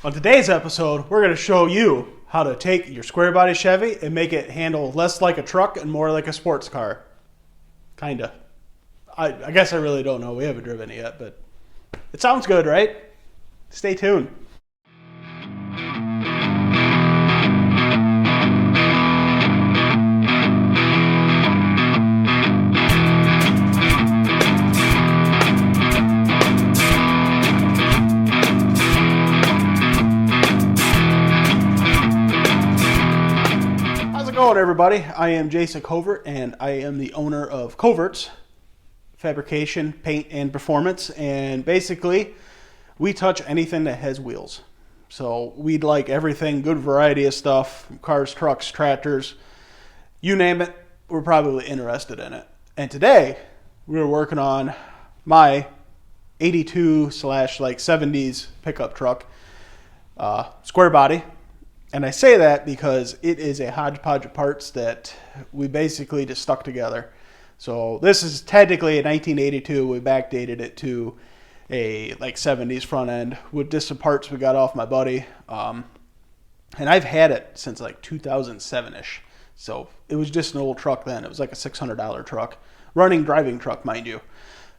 On today's episode, we're going to show you how to take your square body Chevy and make it handle less like a truck and more like a sports car. Kinda. I guess I really don't know. We haven't driven it yet, but it sounds good, right? Stay tuned. How's it going, everybody? I am Jason Covert, and I am the owner of Covert's Fabrication, Paint, and Performance. And basically, we touch anything that has wheels. So we'd like everything, good variety of stuff, cars, trucks, tractors, you name it, we're probably interested in it. And today, we're working on my 82/70s pickup truck, Squarebody. And I say that because it is a hodgepodge of parts that we basically just stuck together. So this is technically a 1982. We backdated it to a 70s front end with just some parts we got off my buddy. And I've had it since 2007-ish. So it was just an old truck then. It was like a $600 truck. Running driving truck, mind you.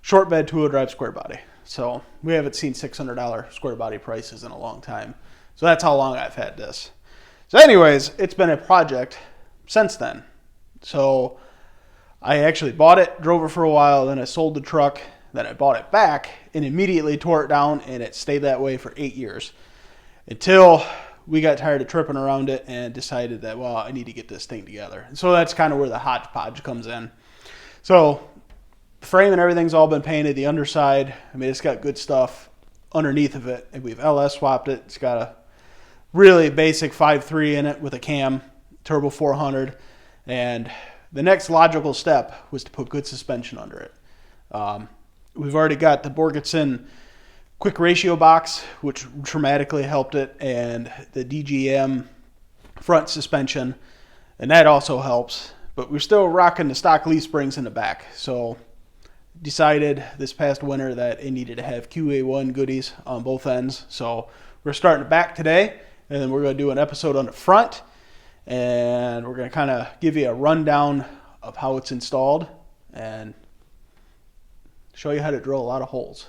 Short bed, two-wheel drive square body. So we haven't seen $600 square body prices in a long time. So that's how long I've had this. So anyways, it's been a project since then. So I actually bought it, drove it for a while, then I sold the truck, then I bought it back and immediately tore it down, and it stayed that way for 8 years until we got tired of tripping around it and decided that, well, I need to get this thing together. And so that's kind of where the hodgepodge comes in. So the frame and everything's all been painted, the underside, I mean, it's got good stuff underneath of it, and we've LS swapped it. It's got a really basic 5.3 in it with a cam, turbo 400, and the next logical step was to put good suspension under it. We've already got the Borgeson quick ratio box, which dramatically helped it, and the DGM front suspension, and that also helps, but we're still rocking the stock leaf springs in the back. So decided this past winter that it needed to have QA1 goodies on both ends. So we're starting the back today, and then we're going to do an episode on the front, and we're going to kind of give you a rundown of how it's installed and show you how to drill a lot of holes.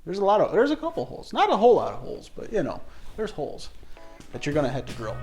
There's a couple holes, not a whole lot of holes, but there's holes that you're going to have to drill.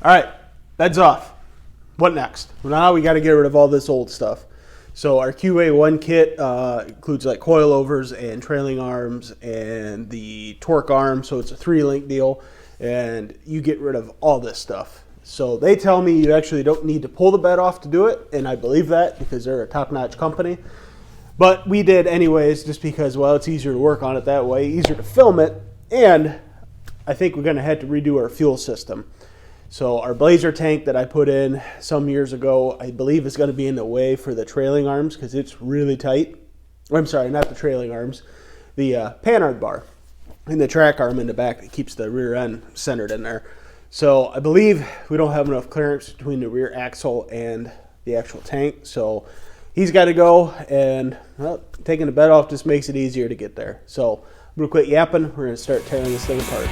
All right, bed's off. What next? Well, now we got to get rid of all this old stuff. So our QA1 kit includes coilovers and trailing arms and the torque arm. So it's a 3-link deal, and you get rid of all this stuff. So they tell me you actually don't need to pull the bed off to do it, and I believe that because they're a top-notch company. But we did anyways, just because, well, it's easier to work on it that way, easier to film it, and I think we're going to have to redo our fuel system. So our blazer tank that I put in some years ago, I believe is going to be in the way for the trailing arms because it's really tight. I'm sorry, not the trailing arms, the panhard bar and the track arm in the back that keeps the rear end centered in there. So I believe we don't have enough clearance between the rear axle and the actual tank. So he's got to go, and well, taking the bed off just makes it easier to get there. So I'm going to quit yapping. We're going to start tearing this thing apart.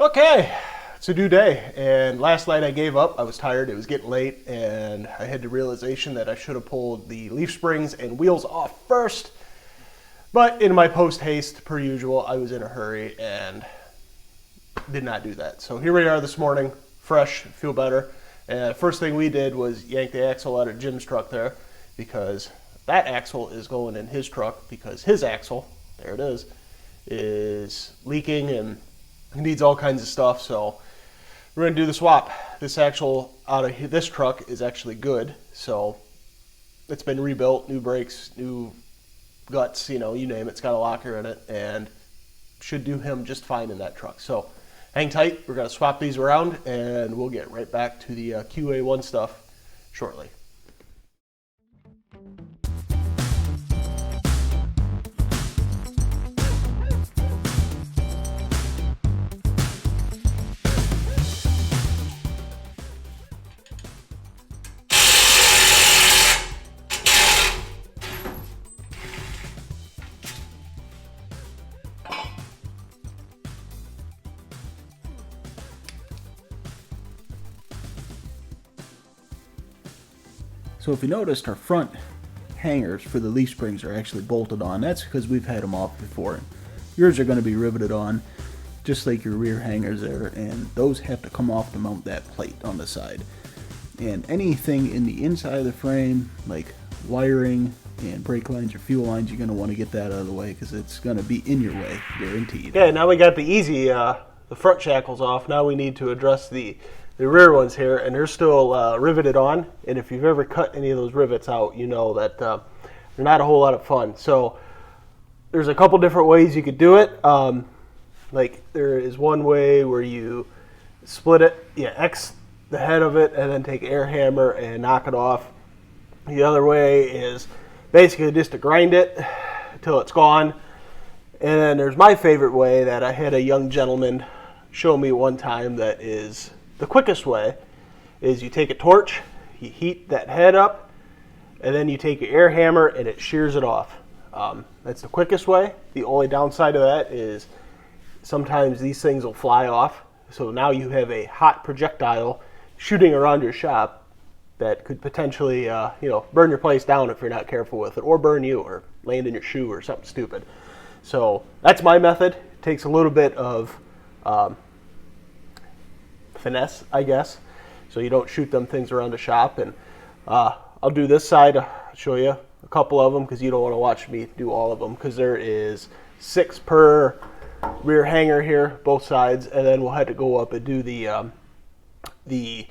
Okay, it's a new day, and last night I gave up. I was tired, it was getting late, and I had the realization that I should have pulled the leaf springs and wheels off first. But in my post-haste, per usual, I was in a hurry and did not do that. So here we are this morning, fresh, feel better. And first thing we did was yank the axle out of Jim's truck there, because that axle is going in his truck because his axle, there it is leaking and needs all kinds of stuff. So we're going to do the swap. This axle out of this truck is actually good. So it's been rebuilt, new brakes, new guts, you name it. It's got a locker in it and should do him just fine in that truck. So hang tight. We're going to swap these around and we'll get right back to the QA1 stuff shortly. So if you noticed, our front hangers for the leaf springs are actually bolted on. That's because we've had them off before. Yours are going to be riveted on, just like your rear hangers there, and those have to come off to mount that plate on the side. And anything in the inside of the frame, like wiring and brake lines or fuel lines, you're going to want to get that out of the way because it's going to be in your way, guaranteed. Okay, now we got the easy, the front shackles off. Now we need to address the rear ones here, and they're still riveted on. And if you've ever cut any of those rivets out, you know that they're not a whole lot of fun. So there's a couple different ways you could do it. Like there is one way where you split it, you X the head of it, and then take an air hammer and knock it off. The other way is basically just to grind it until it's gone. And then there's my favorite way that I had a young gentleman show me one time that is the quickest way. Is you take a torch, you heat that head up, and then you take your air hammer and it shears it off. That's the quickest way. The only downside of that is sometimes these things will fly off. So now you have a hot projectile shooting around your shop that could potentially burn your place down if you're not careful with it, or burn you, or land in your shoe or something stupid. So that's my method. It takes a little bit of finesse, I guess, so you don't shoot them things around the shop. And I'll do this side, show you a couple of them because you don't want to watch me do all of them, because there is 6 per rear hanger here, both sides, and then we'll have to go up and do the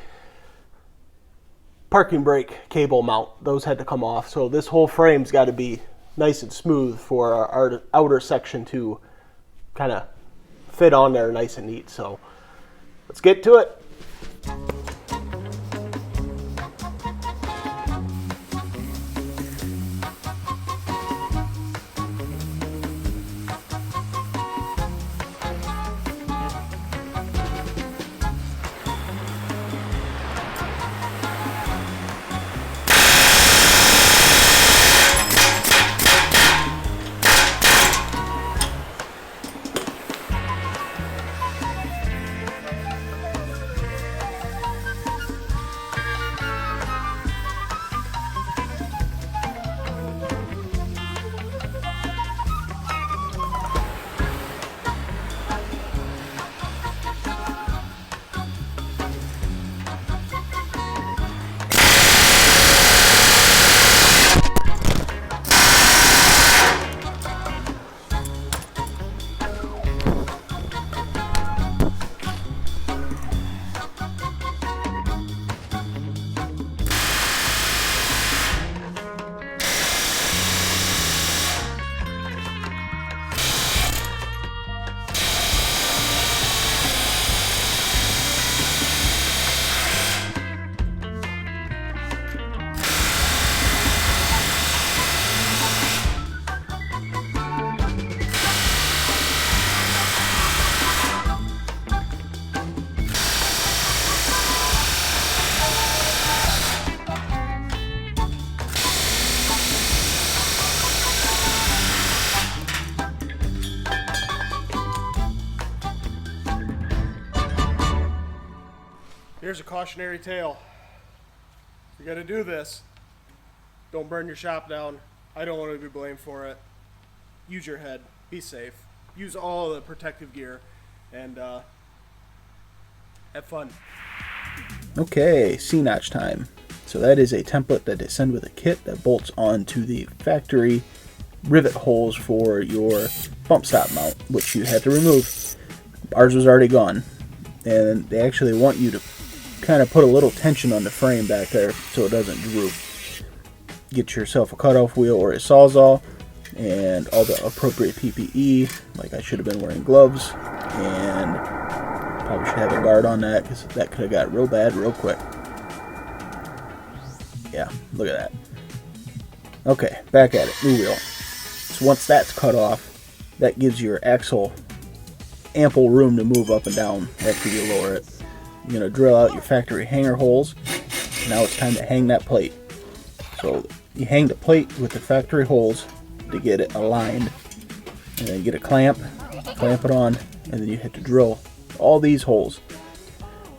parking brake cable mount. Those had to come off, so this whole frame's got to be nice and smooth for our outer section to kind of fit on there nice and neat. So let's get to it. Here's a cautionary tale. If you're gonna do this, don't burn your shop down. I don't want to be blamed for it. Use your head. Be safe. Use all the protective gear, and have fun. Okay, C-notch time. So that is a template that they send with a kit that bolts onto the factory rivet holes for your bump stop mount, which you had to remove. Ours was already gone, and they actually want you to kind of put a little tension on the frame back there so it doesn't droop. Get yourself a cutoff wheel or a sawzall and all the appropriate PPE. Like I should have been wearing gloves, and probably should have a guard on that because that could have got real bad real quick. Yeah, look at that. Okay, back at it. New wheel. So once that's cut off, that gives your axle ample room to move up and down after you lower it. You're going to drill out your factory hanger holes. Now it's time to hang that plate. So you hang the plate with the factory holes to get it aligned. And then you get a clamp it on, and then you have to drill all these holes.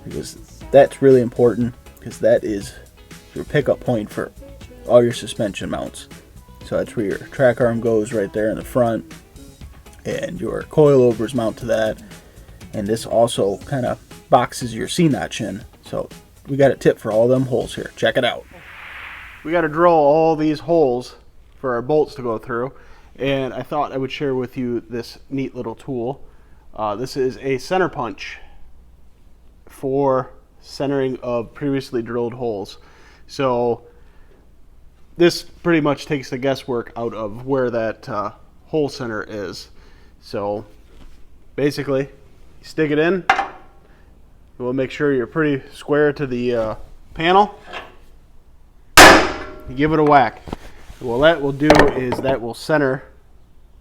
Because that's really important, because that is your pickup point for all your suspension mounts. So that's where your track arm goes right there in the front, and your coilovers mount to that. And this also kind of boxes your C-notch in. So we got a tip for all them holes here. Check it out. We got to drill all these holes for our bolts to go through, and I thought I would share with you this neat little tool. This is a center punch for centering of previously drilled holes. So this pretty much takes the guesswork out of where that hole center is. So basically, you stick it in. We'll make sure you're pretty square to the panel. You give it a whack. What that will do is that will center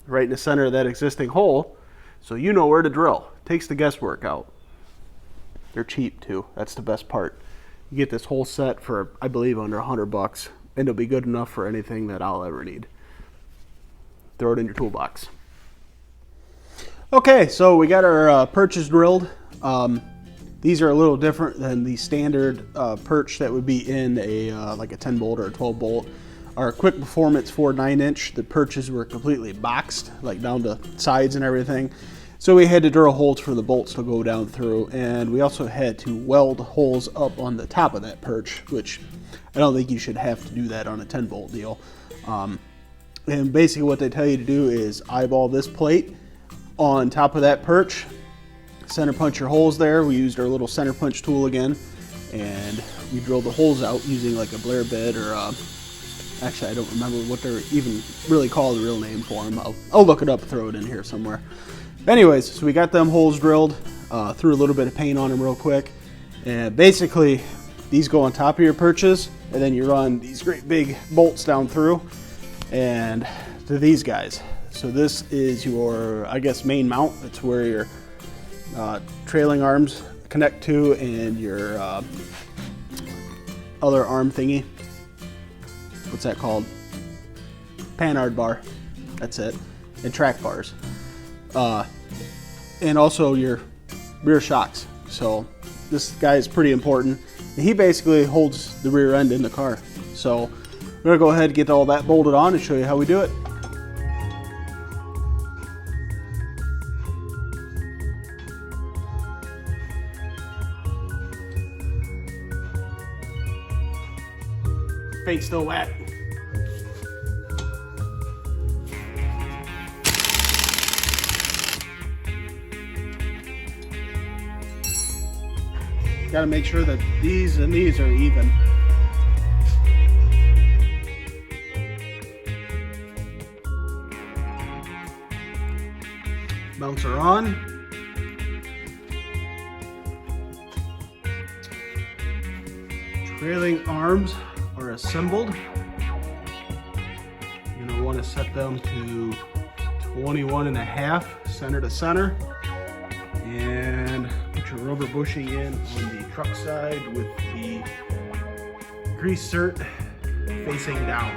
right in the center of that existing hole, so you know where to drill. Takes the guesswork out. They're cheap too. That's the best part. You get this whole set for, I believe, under $100, and it'll be good enough for anything that I'll ever need. Throw it in your toolbox. Okay, so we got our perches drilled. These are a little different than the standard perch that would be in a like a 10 bolt or a 12 bolt. Our Quick Performance 4 9-inch, the perches were completely boxed, like down to sides and everything. So we had to drill holes for the bolts to go down through, and we also had to weld holes up on the top of that perch, which I don't think you should have to do that on a 10 bolt deal. And basically what they tell you to do is eyeball this plate on top of that perch, center punch your holes there. We used our little center punch tool again, and we drilled the holes out using like a Blair bit, or actually I don't remember what they're even really called, the real name for them. I'll look it up, throw it in here somewhere. Anyways, so we got them holes drilled, threw a little bit of paint on them real quick, and basically these go on top of your perches, and then you run these great big bolts down through and to these guys. So this is your, I guess, main mount. It's where your trailing arms connect to, and your other arm thingy. What's that called? Panhard bar. That's it. And track bars. And also your rear shocks. So this guy is pretty important. He basically holds the rear end in the car. So we're gonna go ahead and get all that bolted on and show you how we do it. Paint's still wet. Got to make sure that these and these are even. Mounts are on. Trailing arms are assembled. You're going to want to set them to 21.5 center to center, and put your rubber bushing in on the truck side with the grease cert facing down.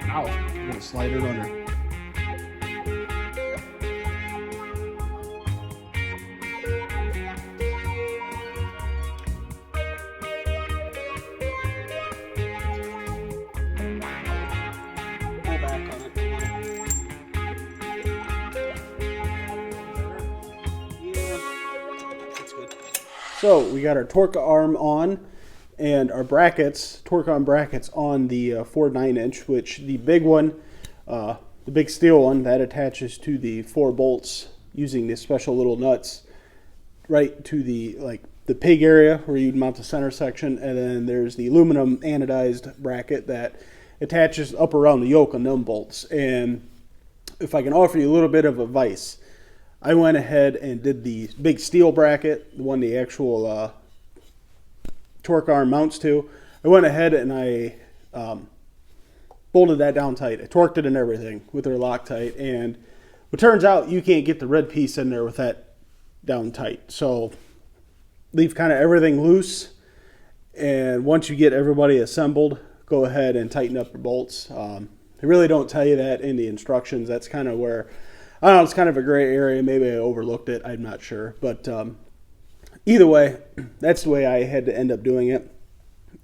Now you're going to slide it under. So we got our torque arm on and our brackets, torque arm brackets on the Ford 9-inch, which the big one, the big steel one, that attaches to the 4 bolts using the special little nuts right to the pig area where you'd mount the center section, and then there's the aluminum anodized bracket that attaches up around the yoke on them bolts. And if I can offer you a little bit of advice, I went ahead and did the big steel bracket, the one the actual torque arm mounts to. I went ahead and I bolted that down tight. I torqued it and everything with their Loctite, and it turns out you can't get the red piece in there with that down tight. So leave kind of everything loose, and once you get everybody assembled, go ahead and tighten up your bolts. They really don't tell you that in the instructions. That's kind of where, I don't know, it's kind of a gray area. Maybe I overlooked it. I'm not sure. But either way, that's the way I had to end up doing it.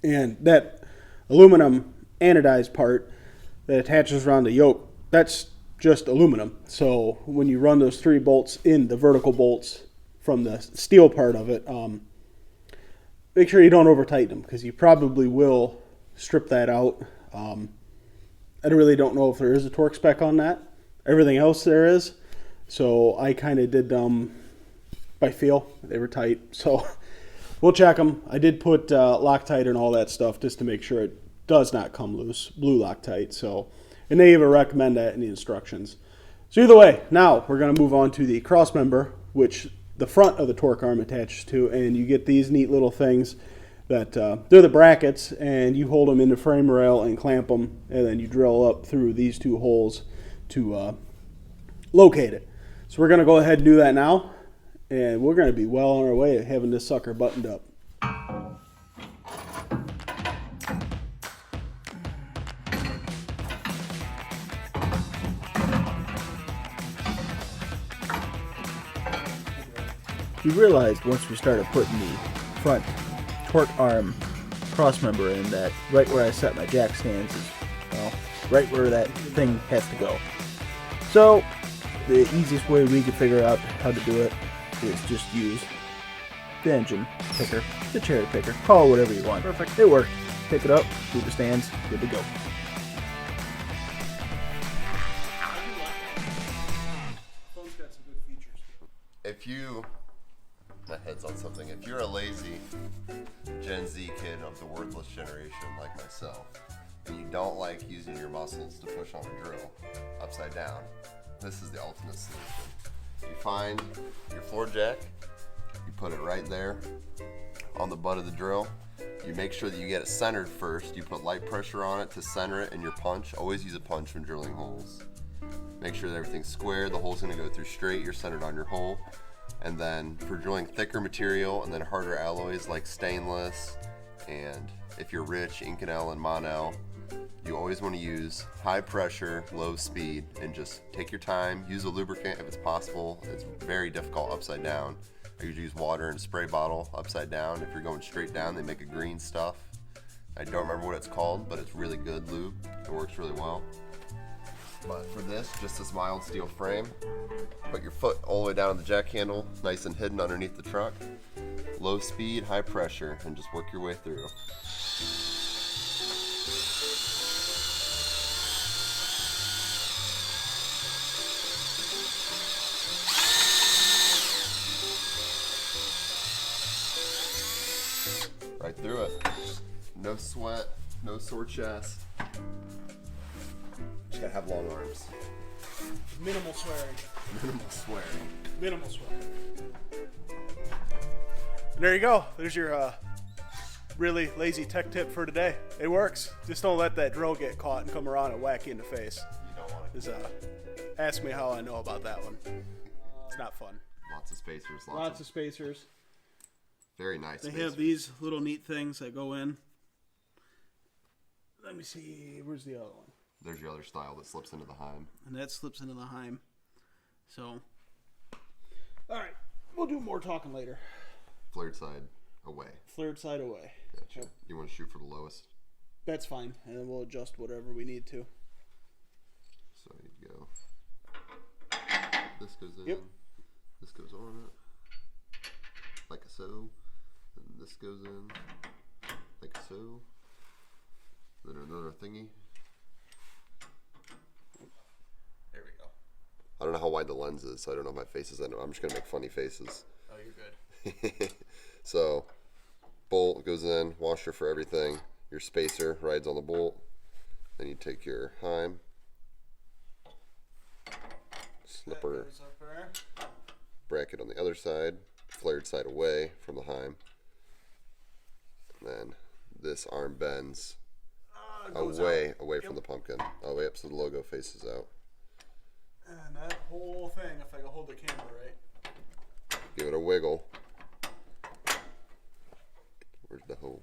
And that aluminum anodized part that attaches around the yoke, that's just aluminum. So when you run those 3 bolts in, the vertical bolts from the steel part of it, make sure you don't over tighten them, because you probably will strip that out. I really don't know if there is a torque spec on that. Everything else there is. So I kind of did them by feel. They were tight. So we'll check them. I did put Loctite and all that stuff just to make sure it does not come loose. Blue Loctite. So, and they even recommend that in the instructions. So either way, now we're going to move on to the cross member, which the front of the torque arm attaches to, and you get these neat little things that they're the brackets, and you hold them in the frame rail and clamp them, and then you drill up through these 2 holes to locate it. So we're going to go ahead and do that now, and we're going to be well on our way to having this sucker buttoned up. We realized once we started putting the front torque arm cross member in that right where I set my jack stands is, well, right where that thing has to go. So the easiest way we could figure out how to do it is just use the engine picker, the cherry picker, call it whatever you want. Perfect. It worked. Pick it up, do the stands, good to go. Phone's got some good features. If you, my head's on something, if you're a lazy Gen Z kid of the worthless generation like myself, and you don't like using your muscles to push on a drill upside down, this is the ultimate solution. You find your floor jack, you put it right there on the butt of the drill. You make sure that you get it centered first. You put light pressure on it to center it in your punch. Always use a punch when drilling holes. Make sure that everything's square, the hole's gonna go through straight, you're centered on your hole. And then for drilling thicker material and then harder alloys like stainless, and if you're rich, Inconel and Monel, you always want to use high pressure, low speed, and just take your time. Use a lubricant if it's possible. It's very difficult upside down. I usually use water in a spray bottle upside down. If you're going straight down, they make a green stuff. I don't remember what it's called, but it's really good lube. It works really well. But for this, just this mild steel frame, put your foot all the way down on the jack handle, nice and hidden underneath the truck. Low speed, high pressure, and just work your way through. Right through it. No sweat, no sore chest. Just gotta have long arms. Minimal swearing. Minimal swearing. Minimal swearing. And there you go. There's your really lazy tech tip for today. It works. Just don't let that drill get caught and come around and whack you in the face. You don't want Just, ask me how I know about that one. It's not fun. Lots of spacers. Lots of spacers. Very nice. They spacers. have these little neat things that go in. Let me see. Where's the other one? There's your other style that slips into the Heim. And that slips into the Heim. So, all right. We'll do more talking later. Flared side away. Flared side away. Gotcha. Yep. You want to shoot for the lowest? That's fine. And then we'll adjust whatever we need to. So you go. This goes in. Yep. This goes on it. Like so. this goes in like so. Then another thingy. There we go. I don't know how wide the lens is, so I don't know if my face is in it. I'm just gonna make funny faces. Oh, you're good. So, bolt goes in, washer for everything. Your spacer rides on the bolt. Then you take your heim, slipper, bracket on the other side, flared side away from the heim. And then this arm bends away from the pumpkin, all the way up so the logo faces out. And that whole thing, if I can hold the camera right. Give it a wiggle. Where's the hole?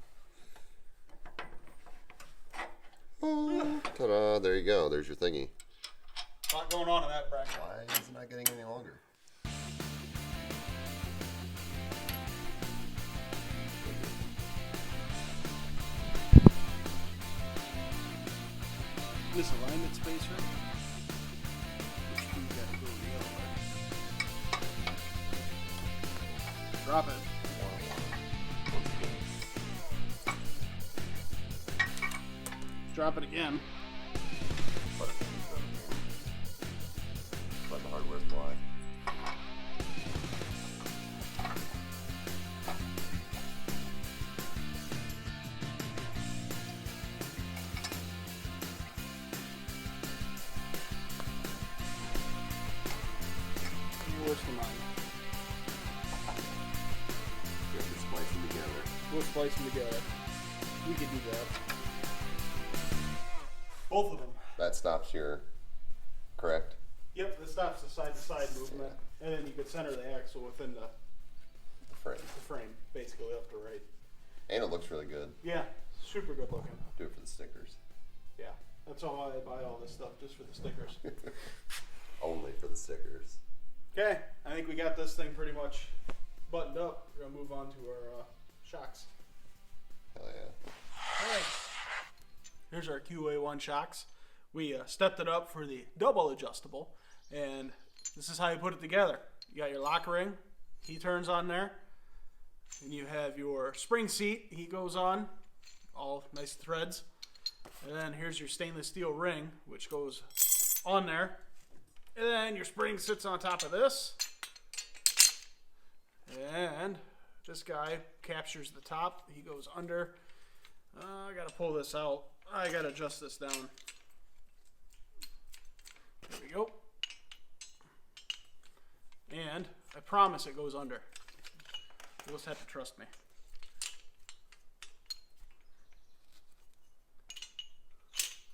Oh, ta-da, there you go. There's your thingy. A lot going on in that bracket. Why is it not getting any longer? Misalignment spacer. Drop it. Drop it again. Let the hardware fly. Worse than mine. You have to splice them together. We'll splice them together. We could do that. Both of them. That stops your, correct? Yep, this stops the side-to-side movement, and then you could center the axle within the frame, basically left to right. And it looks really good. Yeah, super good looking. Do it for the stickers. Yeah, that's all I buy all this stuff, just for the stickers. Only for the stickers. Okay, I think we got this thing pretty much buttoned up. We're gonna move on to our shocks. Hell yeah. All right, here's our QA1 shocks. We stepped it up for the double adjustable, and this is how you put it together. You got your lock ring, he turns on there, and you have your spring seat, he goes on, all nice threads, and then here's your stainless steel ring, which goes on there, and then your spring sits on top of this, and this guy captures the top, he goes under. I gotta pull this out, I gotta adjust this down. There we go. And I promise it goes under. You'll just have to trust me.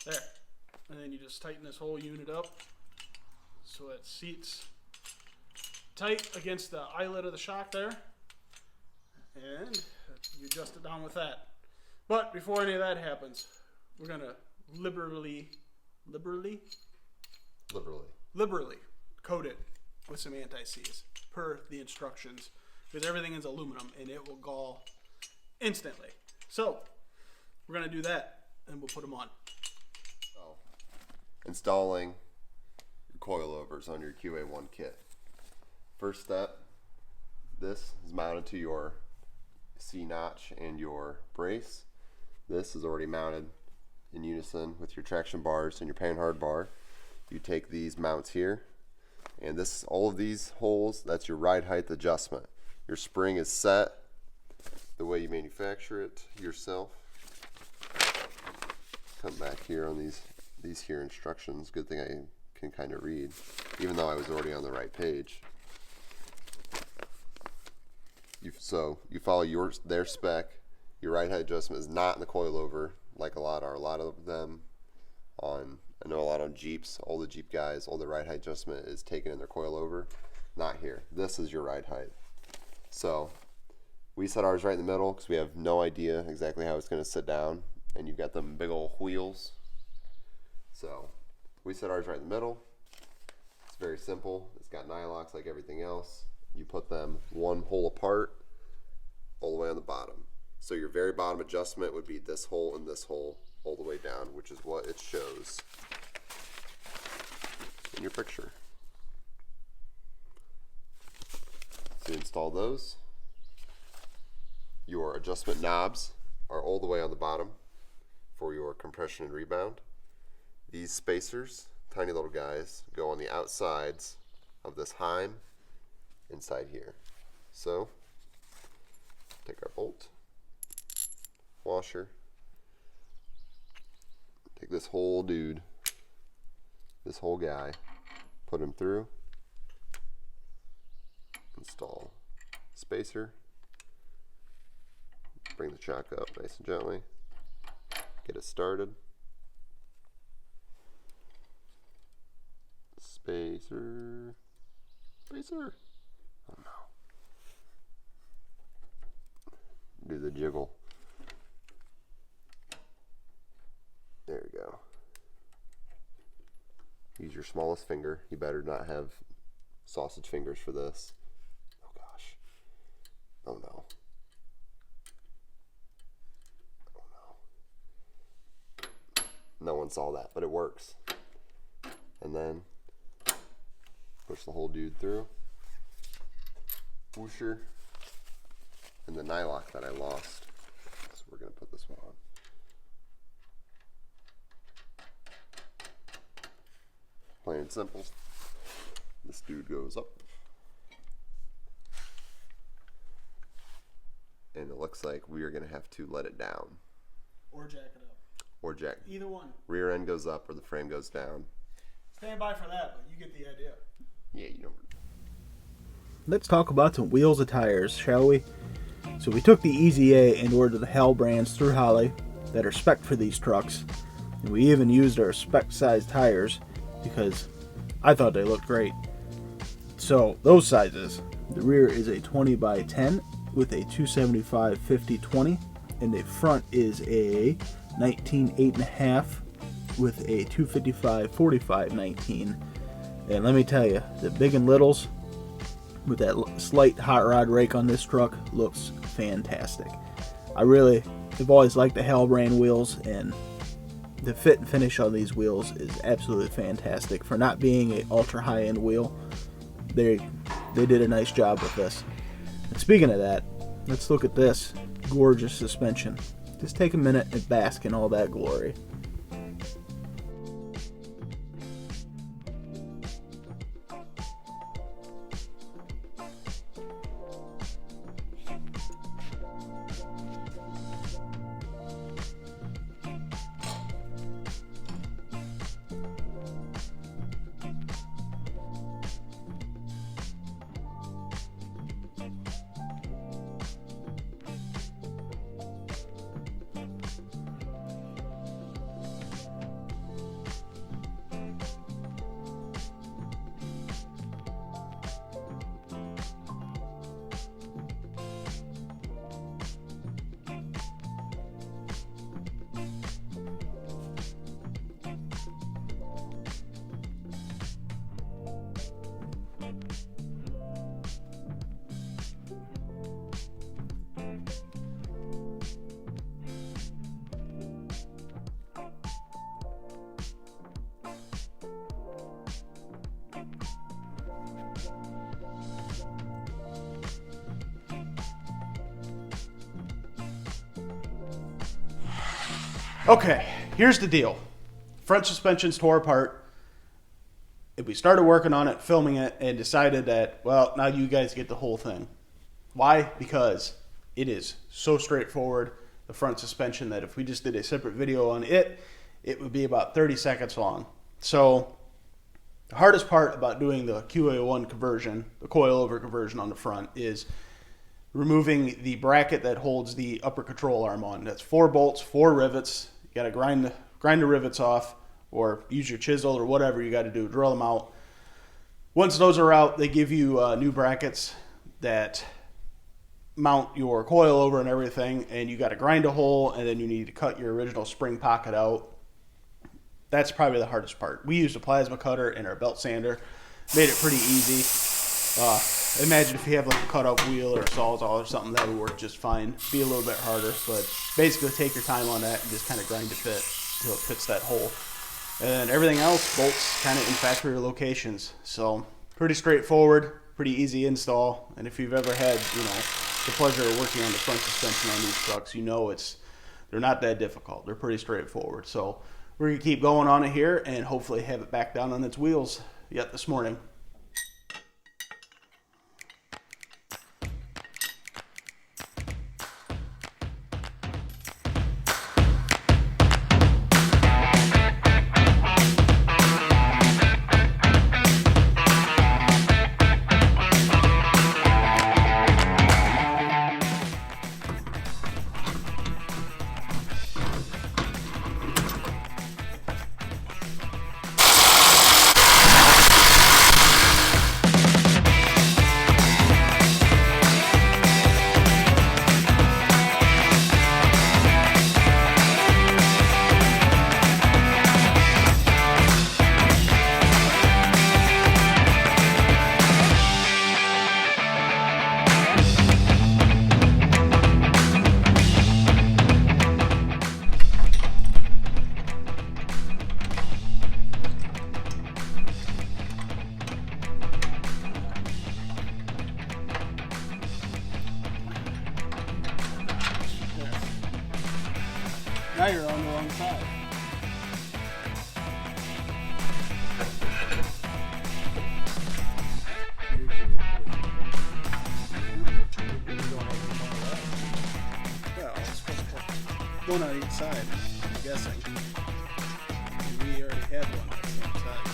There. And then you just tighten this whole unit up so it seats tight against the eyelet of the shock there. And you adjust it down with that. But before any of that happens, we're going to liberally coat it with some anti-seize per the instructions, because everything is aluminum and it will gall instantly. So we're going to do that and we'll put them on. So, installing your coilovers on your QA1 kit. First step, this is mounted to your C-notch and your brace. This is already mounted in unison with your traction bars and your panhard bar. You take these mounts here, and this, all of these holes, that's your ride height adjustment. Your spring is set the way you manufacture it yourself. Come back here on these here instructions. Good thing I can kind of read, even though I was already on the right page. So you follow their spec. Your ride height adjustment is not in the coilover like a lot are. A lot of them on, I know a lot on Jeeps, all the Jeep guys, all the ride height adjustment is taken in their coilover. Not here. This is your ride height. So we set ours right in the middle because we have no idea exactly how it's going to sit down, and you've got them big old wheels. So we set ours right in the middle. It's very simple. It's got nylocks like everything else. You put them one hole apart all the way on the bottom. So your very bottom adjustment would be this hole and this hole all the way down, which is what it shows in your picture. So you install those. Your your adjustment knobs are all the way on the bottom for your compression and rebound. These spacers, tiny little guys, go on the outsides of this heim inside here. So take our bolt, washer, take this whole dude, this whole guy, put him through, install spacer, bring the chock up nice and gently, get it started, spacer, oh no, do the jiggle, there we go. Use your smallest finger. You better not have sausage fingers for this. Oh gosh. Oh no. Oh no. No one saw that, but it works. And then push the whole dude through. Whoosher. And the nylock that I lost. So we're going to put this one on. Plain and simple. This dude goes up. And it looks like we are going to have to let it down. Or jack it up. Or jack. Either one. Rear end goes up or the frame goes down. Stand by for that, but you get the idea. Yeah, you don't. Let's talk about some wheels and tires, shall we? So we took the Easy A and ordered the Halibrands through Holly that are spec for these trucks. And we even used our spec size tires because I thought they looked great. So those sizes, the rear is a 20 by 10 with a 275 50/20, and the front is a 19 8.5 with a 255 45/19. And let me tell you, the big and littles with that slight hot rod rake on this truck looks fantastic. I really have always liked the Halibrand wheels, and the fit and finish on these wheels is absolutely fantastic. For not being an ultra high-end wheel, they did a nice job with this. And speaking of that, let's look at this gorgeous suspension. Just take a minute and bask in all that glory. Okay, here's the deal. Front suspension's tore apart. We started working on it, filming it, and decided that, well, now you guys get the whole thing. Why? Because it is so straightforward, the front suspension, that if we just did a separate video on it, it would be about 30 seconds long. So the hardest part about doing the QA1 conversion, the coilover conversion on the front, is removing the bracket that holds the upper control arm on. That's 4 bolts, 4 rivets. You got to grind the rivets off, or use your chisel or whatever you got to do, drill them out. Once those are out, they give you new brackets that mount your coilover and everything, and you got to grind a hole, and then you need to cut your original spring pocket out. That's probably the hardest part. We used a plasma cutter and our belt sander, made it pretty easy. Imagine if you have like a cutout wheel or a sawzall or something, that would work just fine. Be a little bit harder, but basically take your time on that and just kind of grind it fit until it fits that hole. And everything else bolts kind of in factory locations. So pretty straightforward, pretty easy install. And if you've ever had, the pleasure of working on the front suspension on these trucks, you know they're not that difficult. They're pretty straightforward. So we're going to keep going on it here and hopefully have it back down on its wheels yet this morning. Now you're on the wrong side. Well, it's one on each side, I'm guessing. We already had one at the same size.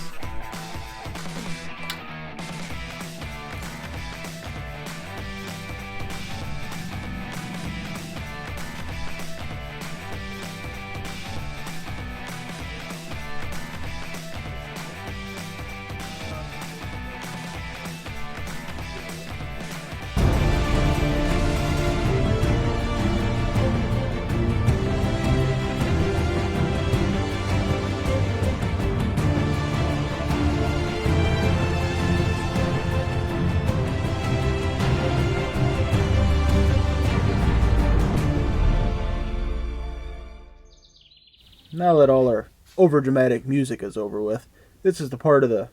Now that all our overdramatic music is over with, this is the part of the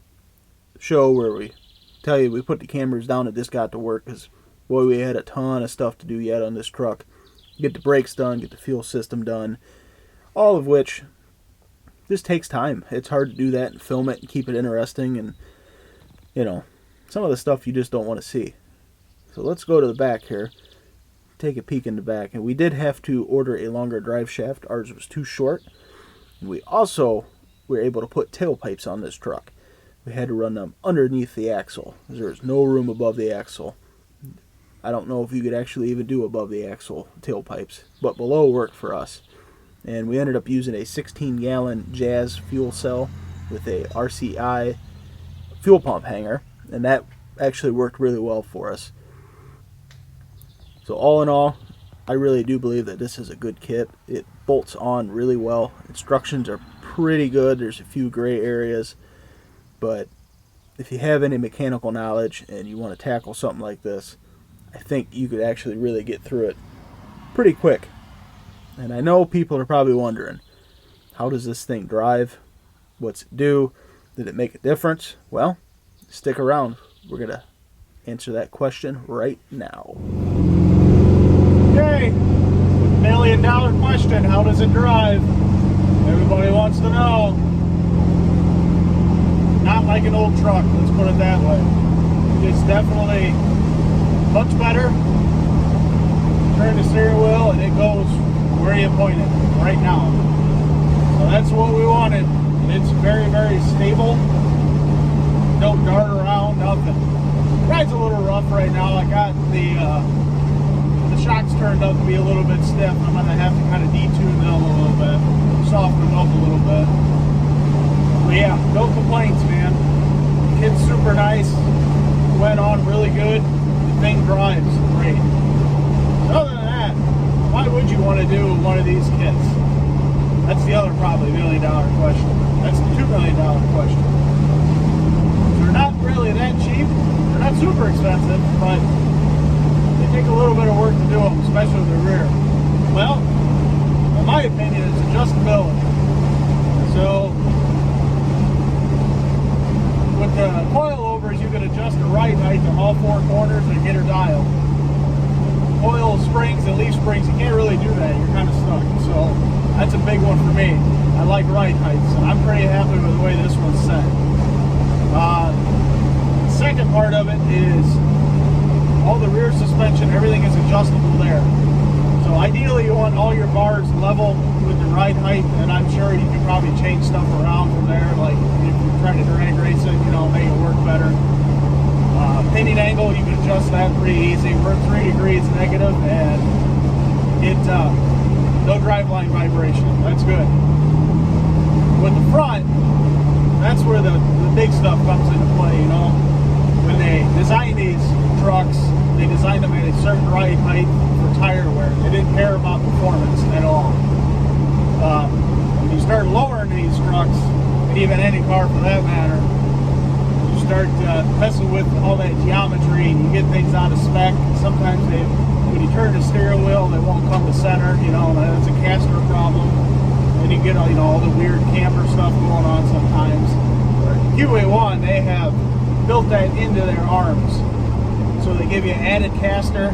show where we tell you we put the cameras down and this got to work, because boy, we had a ton of stuff to do yet on this truck. Get the brakes done, get the fuel system done, all of which just takes time. It's hard to do that and film it and keep it interesting, and you know, some of the stuff you just don't want to see. So let's go to the back here, take a peek in the back. And we did have to order a longer drive shaft. Ours was too short. And we also were able to put tailpipes on this truck. We had to run them underneath the axle, because there's no room above the axle. I don't know if you could actually even do above the axle tailpipes, but below worked for us. And we ended up using a 16-gallon Jazz fuel cell with a RCI fuel pump hanger, and that actually worked really well for us. So all in all, I really do believe that this is a good kit. It bolts on really well. Instructions are pretty good. There's a few gray areas, but if you have any mechanical knowledge and you want to tackle something like this, I think you could actually really get through it pretty quick. And I know people are probably wondering, how does this thing drive? What's it do? Did it make a difference? Well, stick around. We're going to answer that question right now. Okay, $1 million question. How does it drive? Everybody wants to know. Not like an old truck, let's put it that way. It's definitely much better. Turn the steering wheel and it goes where you point it right now. So that's what we wanted. It's very, very stable. Don't dart around, nothing. Ride's a little rough right now. I got the shocks turned up to be a little bit stiff. I'm going to have to kind of detune them a little bit, soften them up a little bit. But yeah, no complaints, man. The kid's super nice. Went on really good. The thing drives great. Other than that, why would you want to do one of these kits? That's the other probably $1 million question. That's the $2 million question. They're not really that cheap. They're not super expensive, but they take a little bit of work to do them, especially the rear. Well, in my opinion, it's adjustability. So, with the coilovers, you can adjust the right height to all four corners and get her dial. oil springs and leaf springs, you can't really do that. You're kind of stuck. So that's a big one for me. I like ride heights, and I'm pretty happy with the way this one's set. Second part of it is all the rear suspension, everything is adjustable there. So ideally you want all your bars level with the ride height, and I'm sure you can probably change stuff around from there, like if you're trying to drag race it, you know, make it work better. Pinion angle, you can adjust that pretty easy. We're 3 degrees negative, and it no driveline vibration. That's good. With the front, that's where the big stuff comes into play, you know. When they design these trucks, they designed them at a certain ride height for tire wear. They didn't care about performance at all. When you start lowering these trucks, even any car for that matter, you start messing with all that geometry and you get things out of spec. Sometimes when you turn the steering wheel, they won't come to center, you know, that's a caster problem. And you get all, you know, all the weird camber stuff going on sometimes. QA1, they have built that into their arms. So they give you an added caster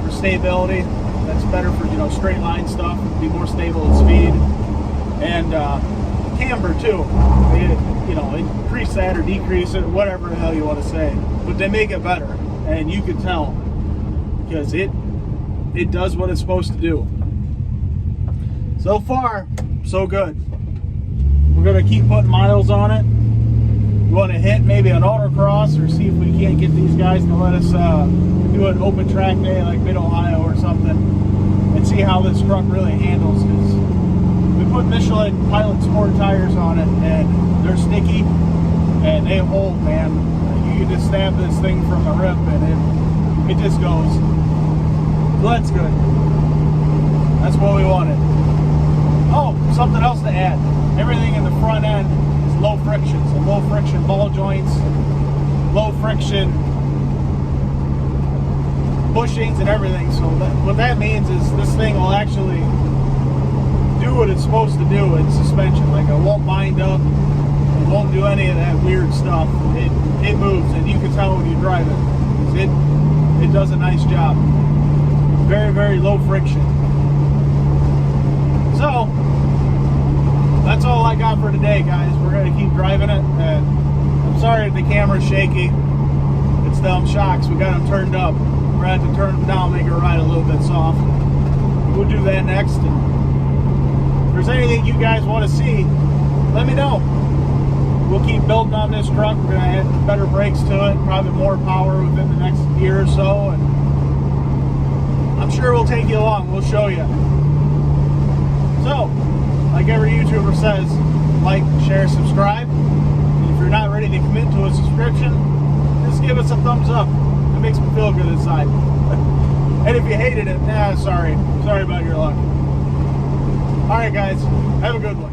for stability. That's better for, you know, straight line stuff, be more stable at speed. And camber too. They, you know, increase that or decrease it, whatever the hell you want to say. But they make it better, and you can tell because it does what it's supposed to do. So far, so good. We're gonna keep putting miles on it. We want to hit maybe an autocross or see if we can't get these guys to let us do an open track day like Mid-Ohio or something and see how this truck really handles, because we put Michelin Pilot Sport tires on it and they're sticky and they hold, man. You can just stab this thing from the rip and it just goes. So that's good. That's what we wanted. Oh, something else to add. Everything in the front end is low friction. So low friction ball joints, low friction bushings and everything. So what that means is this thing will actually do what it's supposed to do in suspension. Like it won't bind up, it won't do any of that weird stuff. It moves, and you can tell when you drive it. It does a nice job. Very, very low friction. So that's all I got for today, guys. We're going to keep driving it. And I'm sorry if the camera's shaky. It's them shocks. We got them turned up. We're going to have to turn them down, make it ride a little bit soft. We'll do that next. And if there's anything you guys want to see, let me know. We'll keep building on this truck. We're going to add better brakes to it, probably more power within the next year or so. And I'm sure we'll take you along. We'll show you. So, like every YouTuber says, like, share, subscribe. And if you're not ready to commit to a subscription, just give us a thumbs up. It makes me feel good inside. And if you hated it, sorry. Sorry about your luck. Alright guys, have a good one.